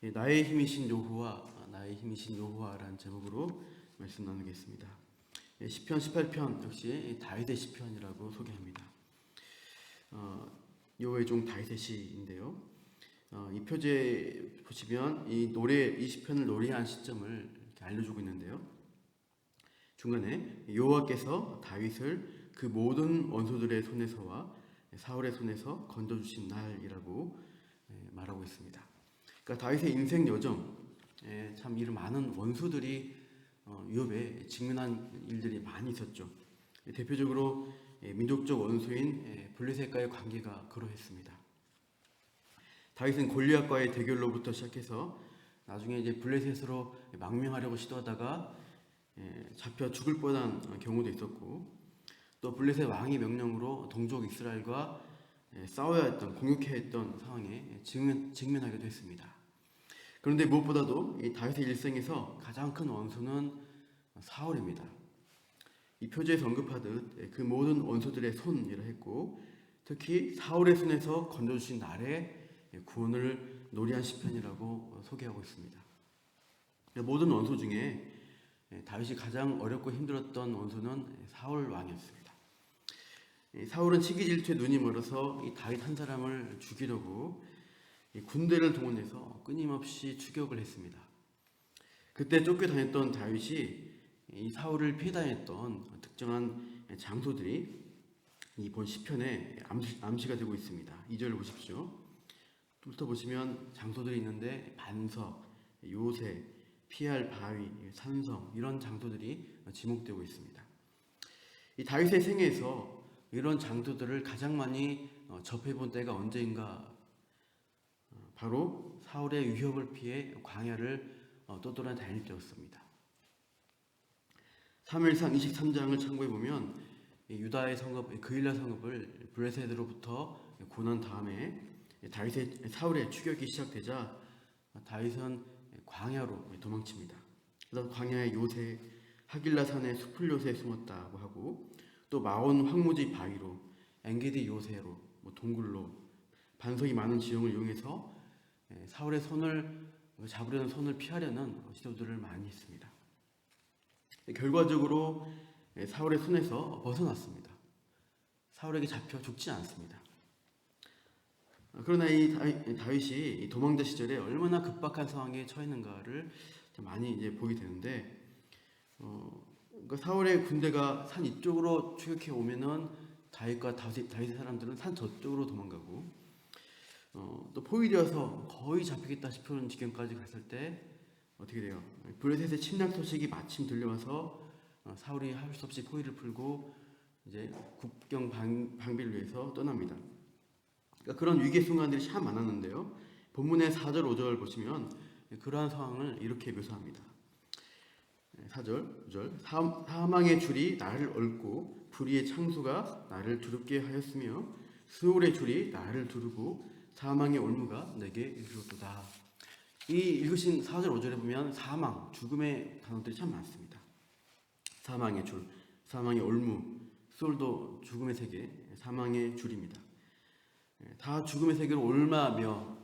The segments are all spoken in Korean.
나의 힘이신 여호와, 나의 힘이신 여호와라는 제목으로 말씀 나누겠습니다. 시편 18편 역시 다윗의 시편이라고 소개합니다. 여호와의 종 다윗의 시인데요. 이 표제에 보시면 이 시편을 노래한 시점을 이렇게 알려주고 있는데요. 중간에 여호와께서 다윗을 그 모든 원수들의 손에서와 사울의 손에서 건져주신 날이라고 말하고 있습니다. 그러니까 다윗의 인생 여정, 참 이런 많은 원수들이 위협에 직면한 일들이 많이 있었죠. 대표적으로 민족적 원수인 블레셋과의 관계가 그러했습니다. 다윗은 골리앗과의 대결로부터 시작해서 나중에 이제 블레셋으로 망명하려고 시도하다가 잡혀 죽을 뻔한 경우도 있었고, 또 블레셋 왕의 명령으로 동족 이스라엘과 싸워야 했던, 공격해야 했던 상황에 직면하기도 했습니다. 그런데 무엇보다도 이 다윗의 일생에서 가장 큰 원수는 사울입니다. 이 표제에서 언급하듯 그 모든 원수들의 손이라 했고, 특히 사울의 손에서 건져주신 날에 구원을 노래한 시편이라고 소개하고 있습니다. 모든 원수 중에 다윗이 가장 어렵고 힘들었던 원수는 사울 왕이었습니다. 사울은 시기 질투에 눈이 멀어서 이 다윗 한 사람을 죽이려고 군대를 동원해서 끊임없이 추격을 했습니다. 그때 쫓겨다녔던 다윗이 이 사울을 피해다녔던 특정한 장소들이 이번 시편에 암시가 되고 있습니다. 2절 보십시오. 또 보시면 장소들이 있는데 반석, 요새, 피할 바위, 산성 이런 장소들이 지목되고 있습니다. 이 다윗의 생애에서 이런 장소들을 가장 많이 접해본 때가 언제인가? 바로 사울의 위협을 피해 광야를 떠돌아다닐 때였습니다. 사무엘상 23장을 참고해 보면 유다의 성읍 그일라 성읍을 블레셋으로부터 구원한 다음에 사울의 추격이 시작되자 다윗은 광야로 도망칩니다. 그래서 광야의 요새, 하길라 산의 수풀 요새에 숨었다고 하고, 또 마온 황무지 바위로, 엔게디 요새로, 동굴로 반석이 많은 지형을 이용해서 사울의 손을 잡으려는 손을 피하려는 시도들을 많이 했습니다. 결과적으로 사울의 손에서 벗어났습니다. 사울에게 잡혀 죽지 않습니다. 그러나 이 다윗이 도망자 시절에 얼마나 급박한 상황에 처했는가를 많이 이제 보게 되는데, 그러니까 사울의 군대가 산 이쪽으로 추격해 오면은 다윗과 다윗의 사람들은 산 저쪽으로 도망가고, 또 포위되어서 거의 잡히겠다 싶은 지경까지 갔을 때 어떻게 돼요? 블레셋의 침략 소식이 마침 들려와서 사울이 할 수 없이 포위를 풀고 이제 국경 방비를 위해서 떠납니다. 그러니까 그런 위기의 순간들이 참 많았는데요. 본문의 4절, 5절 보시면 그러한 상황을 이렇게 묘사합니다. 4절, 5절. 사망의 줄이 나를 얽고 불의의 창수가 나를 두렵게 하였으며 스올의 줄이 나를 두르고 사망의 올무가 내게 이르렀도다. 이 읽으신 4절, 5절에 보면 사망, 죽음의 단어들이 참 많습니다. 사망의 줄, 사망의 올무, 스올도 죽음의 세계, 사망의 줄입니다. 다 죽음의 세계로 옮아며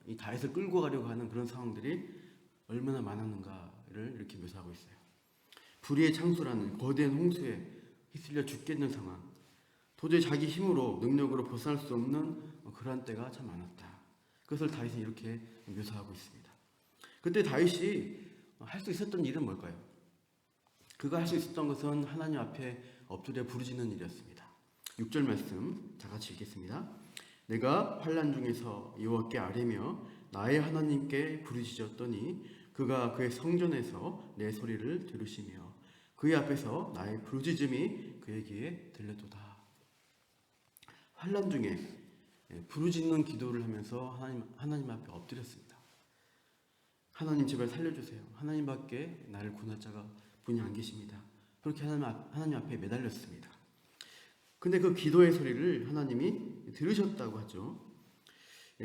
이 다윗을 끌고 가려고 하는 그런 상황들이 얼마나 많았는가를 이렇게 묘사하고 있어요. 불의의 창수라는 거대한 홍수에 휩쓸려 죽겠는 상황, 도저히 자기 힘으로 능력으로 벗어날 수 없는 그러한 때가 참 많았다. 그것을 다윗은 이렇게 묘사하고 있습니다. 그때 다윗이 할 수 있었던 일은 뭘까요? 그가 할 수 있었던 것은 하나님 앞에 엎드려 부르짖는 일이었습니다. 6절 말씀 다 같이 읽겠습니다. 내가 환난 중에서 여호와께 아뢰며 나의 하나님께 부르짖었더니 그가 그의 성전에서 내 소리를 들으시며 그의 앞에서 나의 부르짖음이 그에게 들렸도다. 환난 중에 부르짖는 기도를 하면서 하나님 앞에 엎드렸습니다. 하나님 제발 살려주세요. 하나님밖에 나를 구원할 자가 분이 안 계십니다. 그렇게 하나님 앞에 매달렸습니다. 근데 그 기도의 소리를 하나님이 들으셨다고 하죠.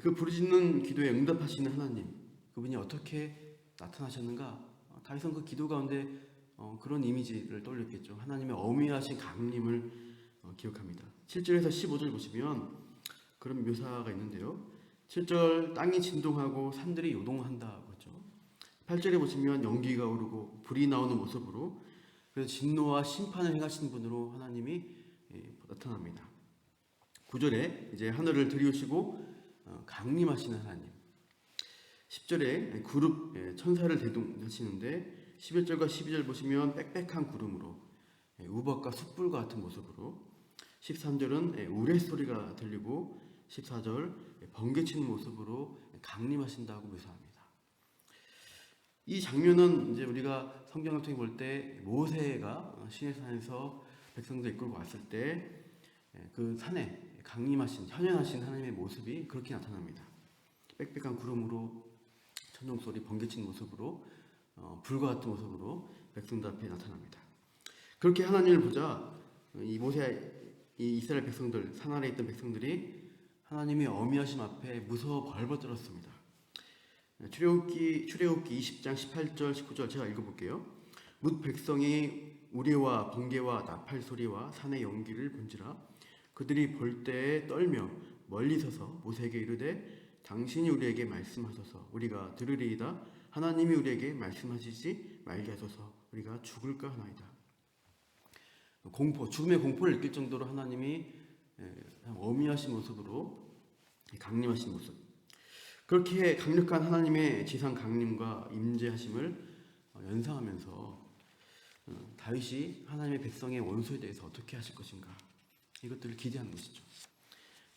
그 부르짖는 기도에 응답하시는 하나님, 그분이 어떻게 나타나셨는가? 다윗은 그 기도 가운데 그런 이미지를 떠올렸겠죠. 하나님의 어미하신 강림을 기억합니다. 7절에서 15절 보시면 그런 묘사가 있는데요. 7절 땅이 진동하고 산들이 요동한다 그렇죠. 8절에 보시면 연기가 오르고 불이 나오는 모습으로 그래서 진노와 심판을 행하신 분으로 하나님이 나타납니다. 9절에 이제 하늘을 들이우시고 강림하시는 하나님. 10절에 구름 천사를 대동하시는데 11절과 12절 보시면 빽빽한 구름으로 우박과 숯불과 같은 모습으로 13절은 우레소리가 들리고 14절 번개치는 모습으로 강림하신다고 묘사합니다. 이 장면은 이제 우리가 성경을 통해 볼 때 모세가 시내산에서 백성들 이끌고 왔을 때 그 산에 강림하신 현현하신 하나님의 모습이 그렇게 나타납니다. 빽빽한 구름으로 천둥소리 번개치는 모습으로 불과 같은 모습으로 백성들 앞에 나타납니다. 그렇게 하나님을 보자 이 이스라엘 백성들 산 아래 있던 백성들이 하나님의 어미하심 앞에 무서워 벌벌 떨었습니다. 출애굽기 20장 18절 19절 제가 읽어볼게요. 뭇 백성이 우레와 번개와 나팔 소리와 산의 연기를 본지라 그들이 볼 때에 떨며 멀리 서서 모세에게 이르되 당신이 우리에게 말씀하소서 우리가 들으리이다. 하나님이 우리에게 말씀하시지 말게 하소서 우리가 죽을까 하나이다. 죽음의 공포를 느낄 정도로 하나님이 어미하신 모습으로 강림하신 모습. 그렇게 강력한 하나님의 지상 강림과 임재하심을 연상하면서 다윗이 하나님의 백성의 원수에 대해서 어떻게 하실 것인가 이것들을 기대하는 것이죠.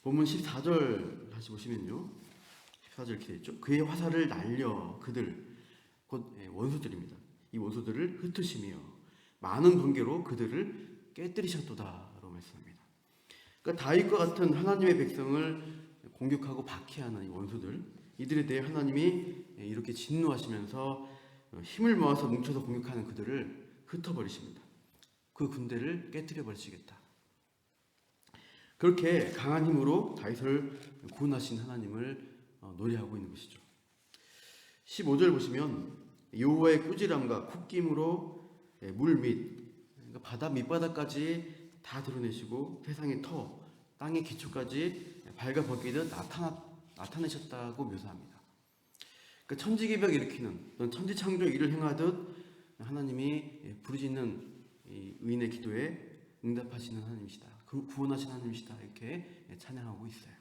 본문 14절 다시 보시면요. 14절 이렇게 되어 그의 화살을 날려 그들 곧 원수들입니다. 이 원수들을 흩으시며 많은 번개로 그들을 깨뜨리셨도다라고 말씀합니다. 그러니까 다윗과 같은 하나님의 백성을 공격하고 박해하는 이 원수들 이들에 대해 하나님이 이렇게 진노하시면서 힘을 모아서 뭉쳐서 공격하는 그들을 흩어버리십니다. 그 군대를 깨뜨려 버리시겠다. 그렇게 강한 힘으로 다윗을 구원하신 하나님을 노래하고 있는 것이죠. 15절 보시면 여호와의 꾸지람과 콧김으로 물 밑 그러니까 바다 밑바닥까지 다 드러내시고 세상의 터 땅의 기초까지 발가 벗기듯 나타내셨다고 묘사합니다. 그러니까 천지개벽 일으키는 천지창조 일을 행하듯 하나님이 부르짖는 의인의 기도에 응답하시는 하나님이시다. 구원하신 하나님이시다. 이렇게 찬양하고 있어요.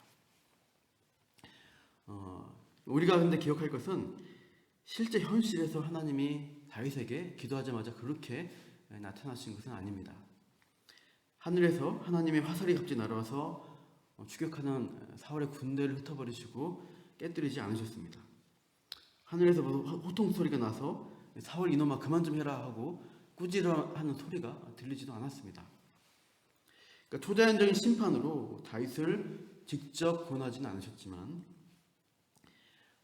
우리가 근데 기억할 것은 실제 현실에서 하나님이 다윗에게 기도하자마자 그렇게 나타나신 것은 아닙니다. 하늘에서 하나님의 화살이 갑자기 날아와서 추격하는 사울의 군대를 흩어버리시고 깨뜨리지 않으셨습니다. 하늘에서 호통 소리가 나서 사울 이놈아 그만 좀 해라 하고 꾸지람하는 소리가 들리지도 않았습니다. 그러니까 초자연적인 심판으로 다윗을 직접 구원하지는 않으셨지만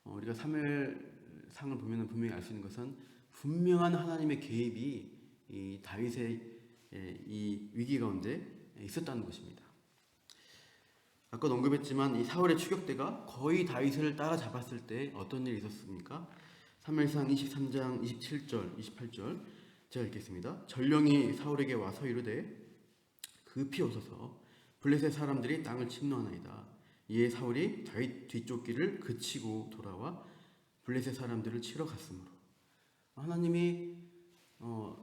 우리가 사무엘상을 보면 분명히 알 수 있는 것은 분명한 하나님의 개입이 이 다윗의 이 위기 가운데 있었다는 것입니다. 아까 언급했지만 이 사울의 추격대가 거의 다윗을 따라잡았을 때 어떤 일이 있었습니까? 사무엘상 23장 27절 28절 제가 읽겠습니다. 전령이 사울에게 와서 이르되 급히 오소서 블레셋 사람들이 땅을 침노하나이다. 이에 사울이 다윗 뒤쫓기를 그치고 돌아와 블레셋 사람들을 치러 갔으므로 하나님이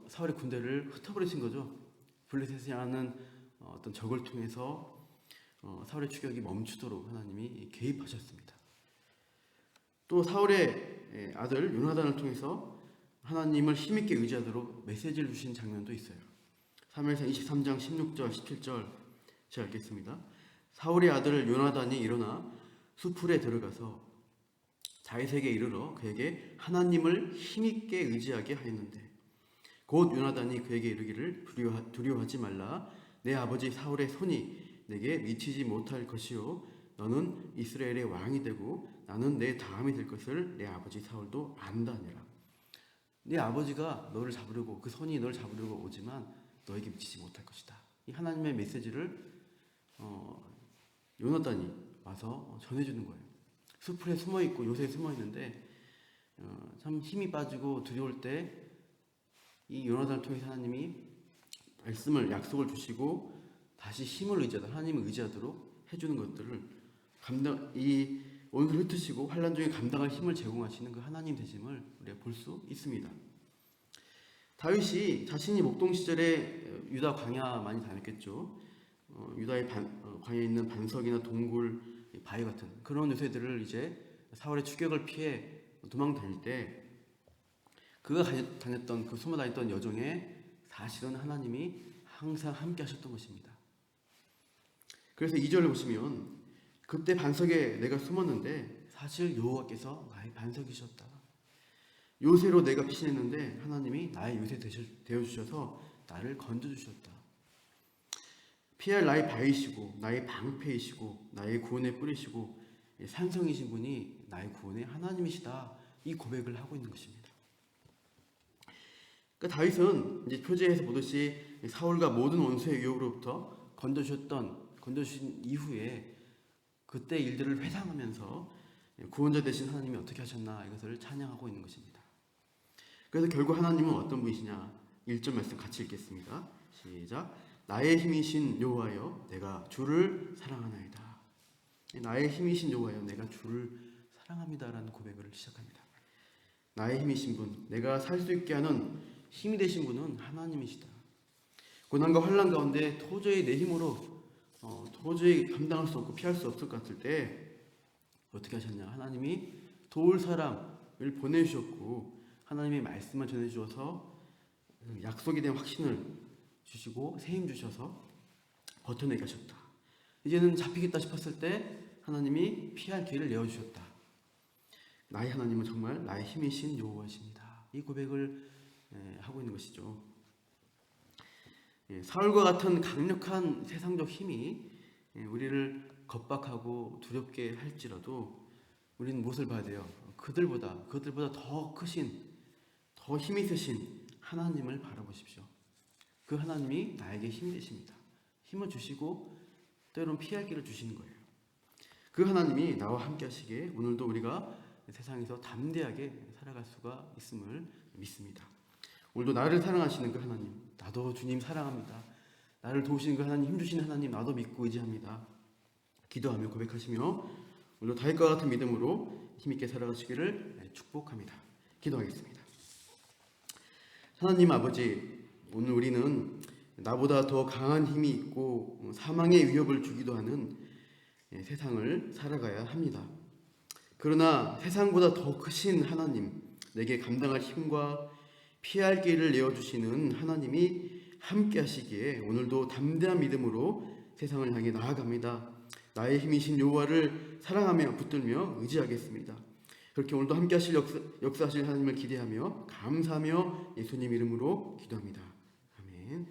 사울의 군대를 흩어버리신 거죠. 블레셋이 하는 어떤 적을 통해서 사울의 추격이 멈추도록 하나님이 개입하셨습니다. 또 사울의 아들 요나단을 통해서 하나님을 힘있게 의지하도록 메시지를 주신 장면도 있어요. 사무엘상 23장 16절 17절 제가 읽겠습니다. 사울의 아들 요나단이 일어나 수풀에 들어가서 다윗에게 이르러 그에게 하나님을 힘있게 의지하게 하였는데 곧 요나단이 그에게 이르기를 두려워하지 말라. 내 아버지 사울의 손이 내게 미치지 못할 것이요 너는 이스라엘의 왕이 되고 나는 내 다음이 될 것을 내 아버지 사울도 안다니라. 네 아버지가 너를 잡으려고 그 손이 너를 잡으려고 오지만 너에게 미치지 못할 것이다. 이 하나님의 메시지를 요나단이 와서 전해주는 거예요. 수풀에 숨어있고 요새에 숨어있는데 참 힘이 빠지고 두려울 때 이 요나단을 통해서 하나님이 말씀을 약속을 주시고 다시 힘을 의지하다 하나님을 의지하도록 해주는 것들을 이 원수를 흩으시고 환난 중에 감당할 힘을 제공하시는 그 하나님 되심을 우리가 볼 수 있습니다. 다윗이 자신이 목동 시절에 유다 광야 많이 다녔겠죠. 유다의 광야에 있는 반석이나 동굴, 바위 같은 그런 요새들을 이제 사울의 추격을 피해 도망 다닐 때 그가 다녔던 그 숨어 다녔던 여정에 사실은 하나님이 항상 함께 하셨던 것입니다. 그래서 2절을 보시면 그때 반석에 내가 숨었는데 사실 여호와께서 나의 반석이셨다. 요새로 내가 피신했는데 하나님이 나의 요새 되어주셔서 나를 건져주셨다. 피할 나의 바위시고 나의 방패이시고 나의 구원의 뿌리시고 산성이신 분이 나의 구원의 하나님이시다. 이 고백을 하고 있는 것입니다. 그러니까 다윗은 이제 표제에서 보듯이 사울과 모든 원수의 유혹으로부터 건져주신 이후에 그때 일들을 회상하면서 구원자 되신 하나님이 어떻게 하셨나 이것을 찬양하고 있는 것입니다. 그래서 결국 하나님은 어떤 분이시냐? 1절 말씀 같이 읽겠습니다. 시작. 나의 힘이신 여호와여 내가 주를 사랑하나이다. 나의 힘이신 여호와여 내가 주를 사랑합니다라는 고백을 시작합니다. 나의 힘이신 분, 내가 살 수 있게 하는 힘이 되신 분은 하나님이시다. 고난과 환난 가운데 도저히 내 힘으로 도저히 감당할 수 없고 피할 수 없을 것 같을 때 어떻게 하셨냐? 하나님이 도울 사람을 보내주셨고 하나님의 말씀을 전해주셔서 약속에 대한 확신을 주시고 새 힘 주셔서 버텨내게 하셨다. 이제는 잡히겠다 싶었을 때 하나님이 피할 길을 내어주셨다. 나의 하나님은 정말 나의 힘이신 여호와이십니다. 이 고백을 하고 있는 것이죠. 사울과 같은 강력한 세상적 힘이 우리를 겁박하고 두렵게 할지라도 우리는 무엇을 봐야 돼요? 그들보다 더 크신, 더 힘이 있으신 하나님을 바라보십시오. 그 하나님이 나에게 힘이 되십니다. 힘을 주시고 때로는 피할 길을 주시는 거예요. 그 하나님이 나와 함께 하시기에 오늘도 우리가 세상에서 담대하게 살아갈 수가 있음을 믿습니다. 오늘도 나를 사랑하시는 그 하나님, 나도 주님 사랑합니다. 나를 도우시는 그 하나님, 힘주시는 하나님 나도 믿고 의지합니다. 기도하며 고백하시며 오늘도 다윗과 같은 믿음으로 힘있게 살아가시기를 축복합니다. 기도하겠습니다. 하나님 아버지, 오늘 우리는 나보다 더 강한 힘이 있고 사망의 위협을 주기도 하는 세상을 살아가야 합니다. 그러나 세상보다 더 크신 하나님, 내게 감당할 힘과 피할 길을 내어주시는 하나님이 함께 하시기에 오늘도 담대한 믿음으로 세상을 향해 나아갑니다. 나의 힘이신 여호와를 사랑하며 붙들며 의지하겠습니다. 그렇게 오늘도 함께 하실 역사하실 하나님을 기대하며 감사하며 예수님 이름으로 기도합니다. 아멘.